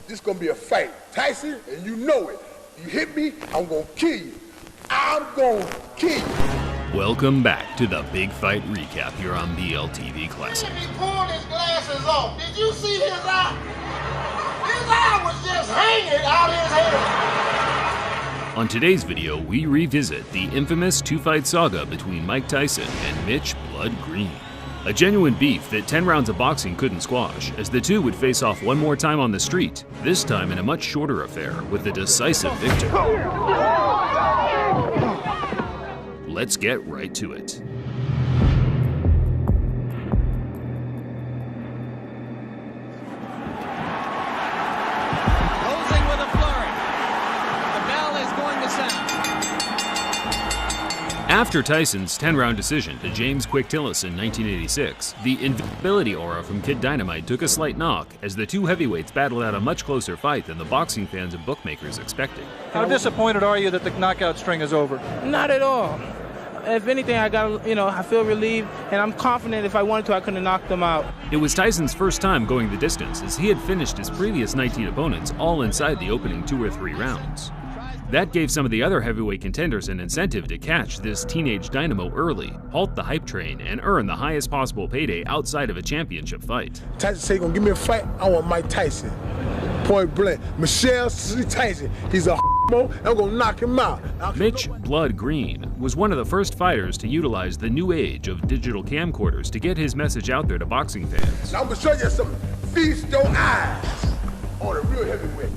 This gonna be a fight. Tyson, and you know it. You hit me, I'm gonna kill you. I'm gonna kill you. Welcome back to the Big Fight Recap here on BLTV Classic. He pulled his glasses off. Did you see his eye? His eye was just hanging out his head. On today's video, we revisit the infamous two-fight saga between Mike Tyson and Mitch Blood Green. A genuine beef that 10 rounds of boxing couldn't squash, as the two would face off one more time on the street, this time in a much shorter affair with a decisive victor. Let's get right to it. Closing with a flurry. The bell is going to sound. After Tyson's 10-round decision to James Quick Tillis in 1986, the invincibility aura from Kid Dynamite took a slight knock as the two heavyweights battled out a much closer fight than the boxing fans and bookmakers expected. How disappointed are you that the knockout string is over? Not at all. If anything, I feel relieved, and I'm confident if I wanted to, I could have knocked them out. It was Tyson's first time going the distance, as he had finished his previous 19 opponents all inside the opening 2 or 3 rounds. That gave some of the other heavyweight contenders an incentive to catch this teenage dynamo early, halt the hype train, and earn the highest possible payday outside of a championship fight. Tyson said, "Gonna give me a fight. I want Mike Tyson." Point blank. Michelle Tyson. He's a I'm gonna knock him out. Mitch Blood Green was one of the first fighters to utilize the new age of digital camcorders to get his message out there to boxing fans. Now I'm gonna show you something. Feast your eyes on a real heavyweight.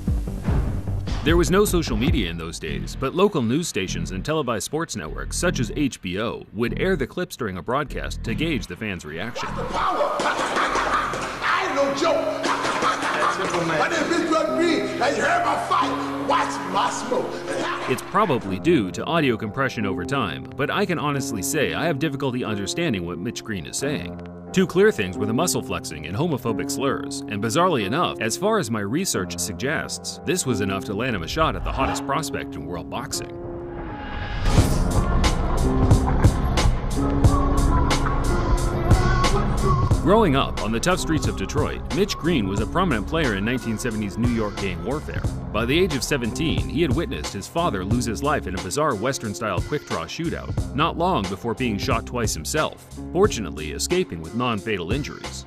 There was no social media in those days, but local news stations and televised sports networks such as HBO would air the clips during a broadcast to gauge the fans' reaction. The power. I ain't no joke. My name is Blood Green, and you heard my fight. Watch my smoke. It's probably due to audio compression over time, but I can honestly say I have difficulty understanding what Mitch Green is saying. Two clear things were the muscle flexing and homophobic slurs, and bizarrely enough, as far as my research suggests, this was enough to land him a shot at the hottest prospect in world boxing. Growing up on the tough streets of Detroit, Mitch Green was a prominent player in 1970s New York gang warfare. By the age of 17, he had witnessed his father lose his life in a bizarre Western-style quick-draw shootout, not long before being shot twice himself, fortunately escaping with non-fatal injuries.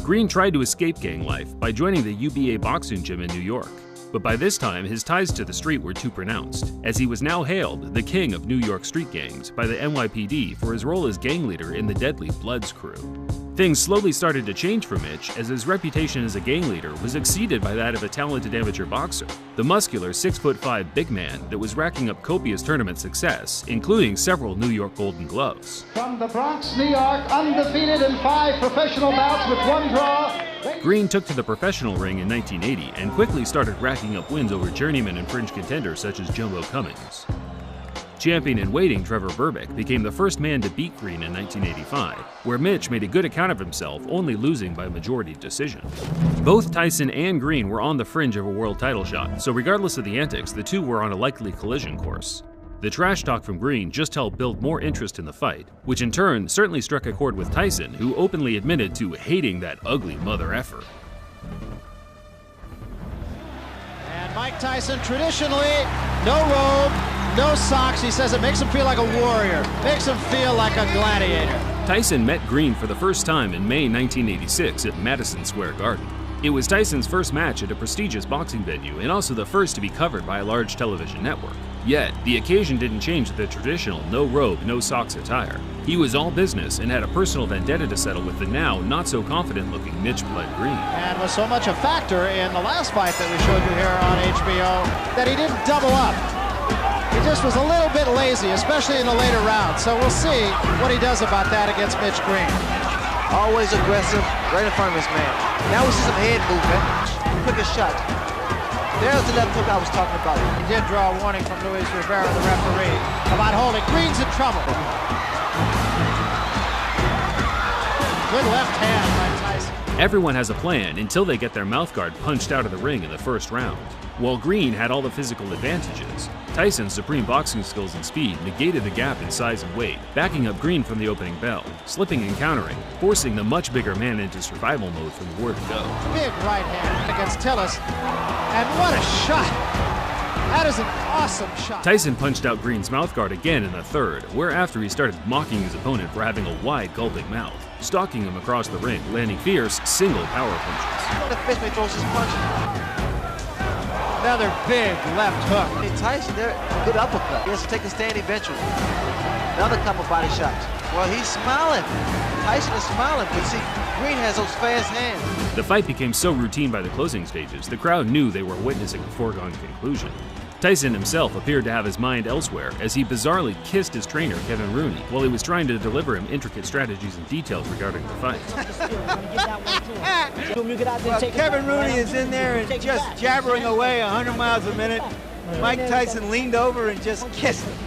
Green tried to escape gang life by joining the UBA boxing gym in New York, but by this time his ties to the street were too pronounced, as he was now hailed the king of New York street gangs by the NYPD for his role as gang leader in the deadly Bloods crew. Things slowly started to change for Mitch as his reputation as a gang leader was exceeded by that of a talented amateur boxer, the muscular 6'5" big man that was racking up copious tournament success, including several New York Golden Gloves. From the Bronx, New York, undefeated in 5 professional bouts with 1 draw. Green took to the professional ring in 1980 and quickly started racking up wins over journeyman and fringe contenders such as Jumbo Cummings. Champion-in-waiting Trevor Berbick became the first man to beat Green in 1985, where Mitch made a good account of himself, only losing by majority decision. Both Tyson and Green were on the fringe of a world title shot, so regardless of the antics, the two were on a likely collision course. The trash talk from Green just helped build more interest in the fight, which in turn certainly struck a chord with Tyson, who openly admitted to hating that ugly mother effer. And Mike Tyson, traditionally, no robe, no socks. He says it makes him feel like a warrior, makes him feel like a gladiator. Tyson met Green for the first time in May 1986 at Madison Square Garden. It was Tyson's first match at a prestigious boxing venue and also the first to be covered by a large television network. Yet, the occasion didn't change the traditional no robe, no socks attire. He was all business and had a personal vendetta to settle with the now not-so-confident-looking Mitch Blood Green. And was so much a factor in the last fight that we showed you here on HBO that he didn't double up. He just was a little bit lazy, especially in the later rounds. So we'll see what he does about that against Mitch Green. Always aggressive, right in front of his man. Now we see some head movement. Quicker shot. There's the left hook I was talking about. He did draw a warning from Luis Rivera, the referee, about holding. Green's in trouble. Good left hand by Tyson. Everyone has a plan until they get their mouthguard punched out of the ring in the first round. While Green had all the physical advantages, Tyson's supreme boxing skills and speed negated the gap in size and weight, backing up Green from the opening bell, slipping and countering, forcing the much bigger man into survival mode from the word go. Big right hand against Tillis, and what a shot! That is an awesome shot. Tyson punched out Green's mouthguard again in the third, whereafter he started mocking his opponent for having a wide, gulping mouth, stalking him across the ring, landing fierce, single power punches. The fist may throws his punch. Another big left hook. Hey, Tyson, there, good uppercut. He has to take a stand eventually. Another couple body shots. Well, he's smiling. Tyson is smiling, but see, Green has those fast hands. The fight became so routine by the closing stages, the crowd knew they were witnessing a foregone conclusion. Tyson himself appeared to have his mind elsewhere as he bizarrely kissed his trainer, Kevin Rooney, while he was trying to deliver him intricate strategies and details regarding the fight. Well, Kevin Rooney is in there and just jabbering away 100 miles a minute. Mike Tyson leaned over and just kissed him.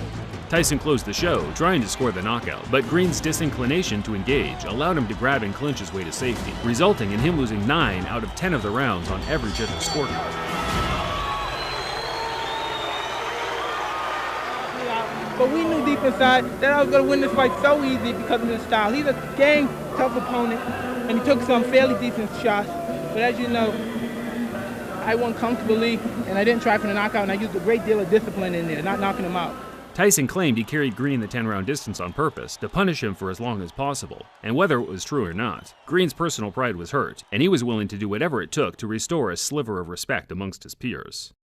Tyson closed the show, trying to score the knockout, but Green's disinclination to engage allowed him to grab and clinch his way to safety, resulting in him losing 9 out of 10 of the rounds on every judge's scorecard. But we knew deep inside that I was going to win this fight so easy because of his style. He's a dang tough opponent, and he took some fairly decent shots. But as you know, I won comfortably, and I didn't try for the knockout, and I used a great deal of discipline in there, not knocking him out. Tyson claimed he carried Green the 10-round distance on purpose to punish him for as long as possible, and whether it was true or not, Green's personal pride was hurt, and he was willing to do whatever it took to restore a sliver of respect amongst his peers.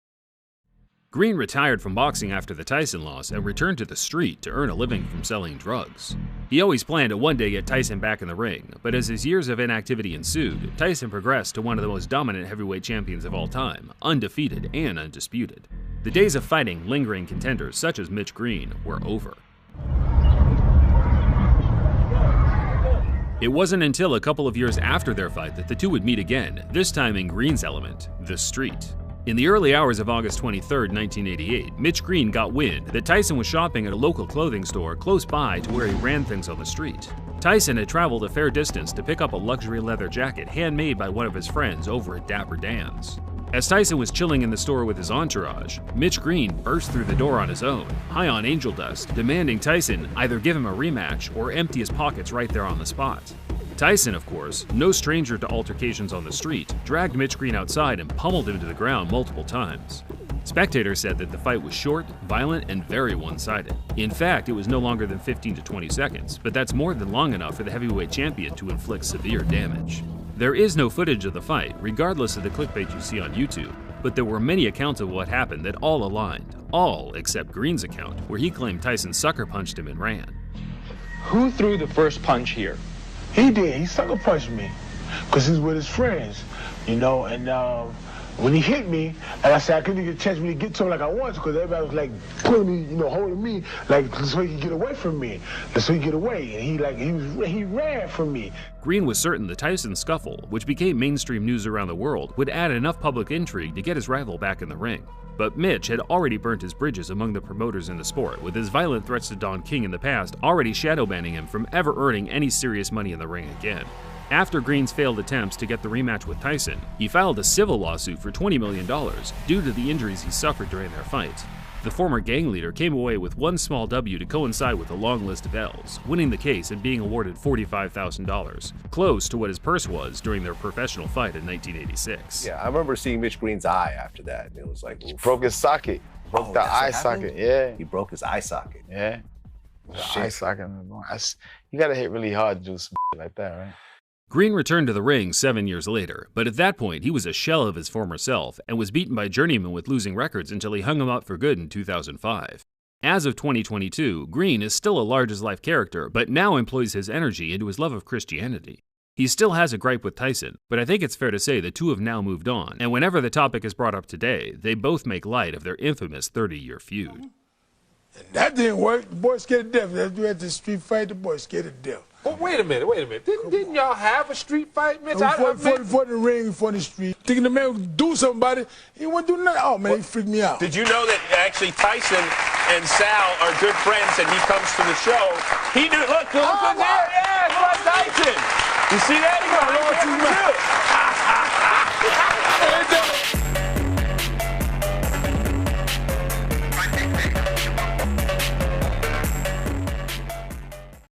Green retired from boxing after the Tyson loss and returned to the street to earn a living from selling drugs. He always planned to one day get Tyson back in the ring, but as his years of inactivity ensued, Tyson progressed to one of the most dominant heavyweight champions of all time, undefeated and undisputed. The days of fighting lingering contenders such as Mitch Green were over. It wasn't until a couple of years after their fight that the two would meet again, this time in Green's element, the street. In the early hours of August 23, 1988, Mitch Green got wind that Tyson was shopping at a local clothing store close by to where he ran things on the street. Tyson had traveled a fair distance to pick up a luxury leather jacket handmade by one of his friends over at Dapper Dan's. As Tyson was chilling in the store with his entourage, Mitch Green burst through the door on his own, high on angel dust, demanding Tyson either give him a rematch or empty his pockets right there on the spot. Tyson, of course, no stranger to altercations on the street, dragged Mitch Green outside and pummeled him to the ground multiple times. Spectators said that the fight was short, violent, and very one-sided. In fact, it was no longer than 15 to 20 seconds, but that's more than long enough for the heavyweight champion to inflict severe damage. There is no footage of the fight, regardless of the clickbait you see on YouTube, but there were many accounts of what happened that all aligned, all except Green's account, where he claimed Tyson sucker punched him and ran. Who threw the first punch here? He did. He sucker punched me because he's with his friends, you know, and when he hit me, and I said I couldn't get a chance to get to him like I wanted to because everybody was like pulling me, you know, holding me, like so he could get away from me, so he could get away, and he ran from me. Green was certain the Tyson scuffle, which became mainstream news around the world, would add enough public intrigue to get his rival back in the ring. But Mitch had already burnt his bridges among the promoters in the sport, with his violent threats to Don King in the past already shadow banning him from ever earning any serious money in the ring again. After Green's failed attempts to get the rematch with Tyson, he filed a civil lawsuit for $20 million due to the injuries he suffered during their fight. The former gang leader came away with one small W to coincide with a long list of L's, winning the case and being awarded $45,000, close to what his purse was during their professional fight in 1986. Yeah, I remember seeing Mitch Green's eye after that. It was like, he broke his socket. Broke the eye socket, yeah. He broke his eye socket. Yeah. The eye socket. You gotta hit really hard to do some like that, right? Green returned to the ring 7 years later, but at that point he was a shell of his former self and was beaten by journeymen with losing records until he hung him up for good in 2005. As of 2022, Green is still a large-as-life character, but now employs his energy into his love of Christianity. He still has a gripe with Tyson, but I think it's fair to say the two have now moved on, and whenever the topic is brought up today, they both make light of their infamous 30-year feud. That didn't work. The boy scared to death. That's we had the street fight. The boy scared to death. Oh, wait a minute. Didn't y'all have a street fight, Mitch? For the ring, for the street. Thinking the man would do something about it. He wouldn't do nothing. Oh, man, he freaked me out. Did you know that actually Tyson and Sal are good friends and he comes to the show? He knew, look there. Yeah, it's like Tyson. You see that? He got